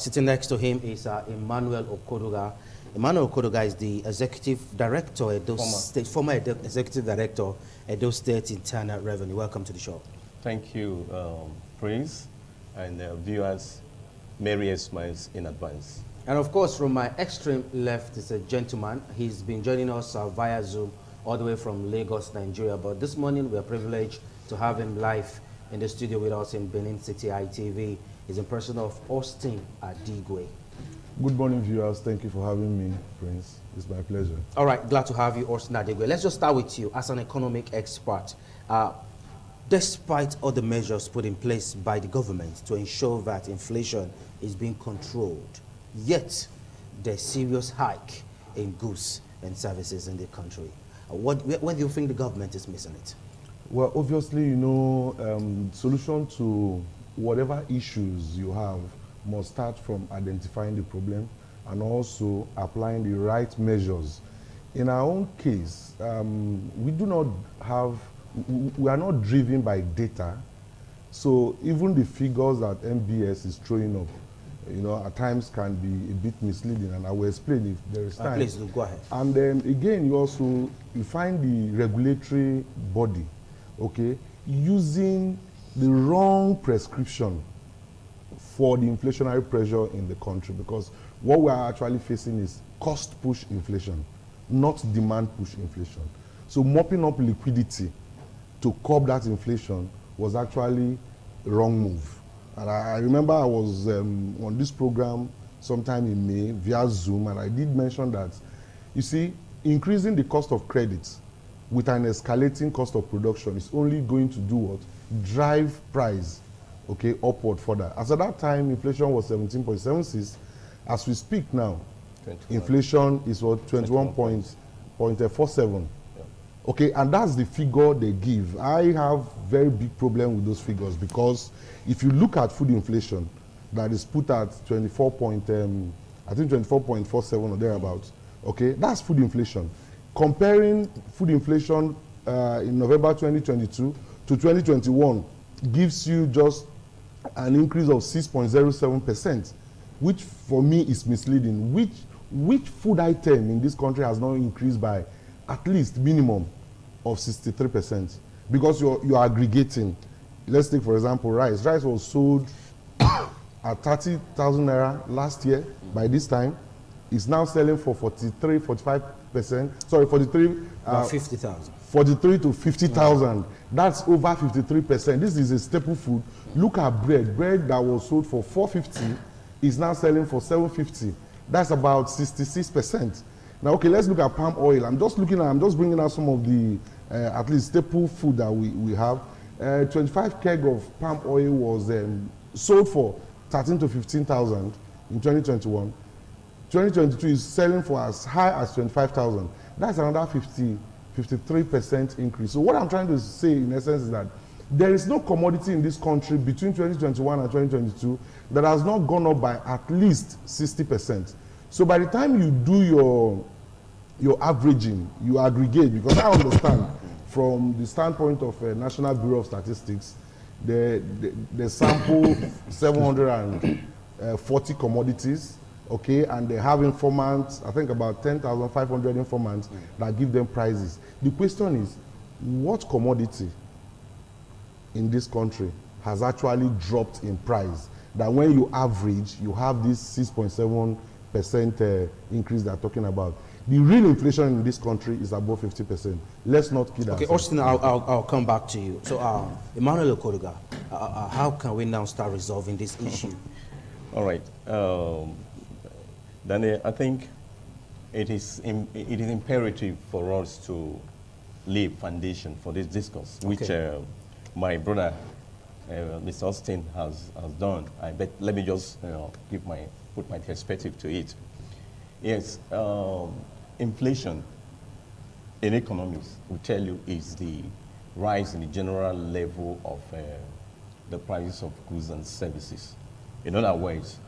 Sitting next to him is Emmanuel Okodoga. Emmanuel Okodoga is the executive director, former executive director, Edo State Internal Revenue. Welcome to the show. Thank you, Prince, and viewers. Merry Xmas in advance. And of course, from my extreme left is a gentleman. He's been joining us via Zoom all the way from Lagos, Nigeria. But this morning, we are privileged to have him live in the studio with us in Benin City, ITV. He's in person of Austin Adigwe. Good morning, viewers. Thank you for having me, Prince. It's my pleasure. All right, glad to have you, Austin Adigwe. Let's just start with you as an economic expert. Despite all the measures put in place by the government to ensure that inflation is being controlled, yet there's serious hike in goods and services in the country. Where do you think the government is missing it? Well, obviously, you know, solution to whatever issues you have must start from identifying the problem and also applying the right measures. In our own case, we are not driven by data. So even the figures that MBS is throwing up, you know, at times can be a bit misleading, and I will explain if there is time. Please, go ahead. And then again, you find the regulatory body, okay, using the wrong prescription for the inflationary pressure in the country, because what we are actually facing is cost push inflation, not demand push inflation. So mopping up liquidity to curb that inflation was actually a wrong move. And I remember I was on this program sometime in May via Zoom, and I did mention that, you see, increasing the cost of credit with an escalating cost of production is only going to do what? Drive price, okay, upward further. As at that time, inflation was 17.76. As we speak now, 21. Inflation is what? 21.47. Okay, and that's the figure they give. I have very big problem with those figures, because if you look at food inflation, that is put at 24.47 or thereabouts, okay, that's food inflation. Comparing food inflation in November 2022 to 2021 gives you just an increase of 6.07%, which for me is misleading. Which food item in this country has not increased by at least minimum of 63%? Because you're aggregating. Let's take, for example, rice. Rice was sold at 30,000 naira last year. By this time, it's now selling for 45%. Sorry, 50,000. 43 to 50,000. That's over 53%. This is a staple food. Look at bread. Bread that was sold for 450 is now selling for 750. That's about 66%. Now, okay, let's look at palm oil. I'm just bringing out some of the, at least staple food that we have. 25 keg of palm oil was sold for 13 to 15,000 in 2021. 2022 is selling for as high as 25,000. That's another 53% increase. So what I'm trying to say in essence is that there is no commodity in this country between 2021 and 2022 that has not gone up by at least 60%. So by the time you do your averaging, you aggregate, because I understand from the standpoint of National Bureau of Statistics, they sample 740 commodities, okay, and they have informants, I think about 10,500 informants that give them prices. The question is, what commodity in this country has actually dropped in price, that when you average, you have this 6.7% increase they're talking about? The real inflation in this country is above 50%. Let's not kid ourselves. Okay, Austin, I'll come back to you. So, Emmanuel Okodoga, how can we now start resolving this issue? All right. Daniel, I think it is imperative for us to lay foundation for this discourse, which my brother, Mr. Austin, has done. Let me just put my perspective to it. Yes, inflation in economics, will tell you, is the rise in the general level of the prices of goods and services. In other words,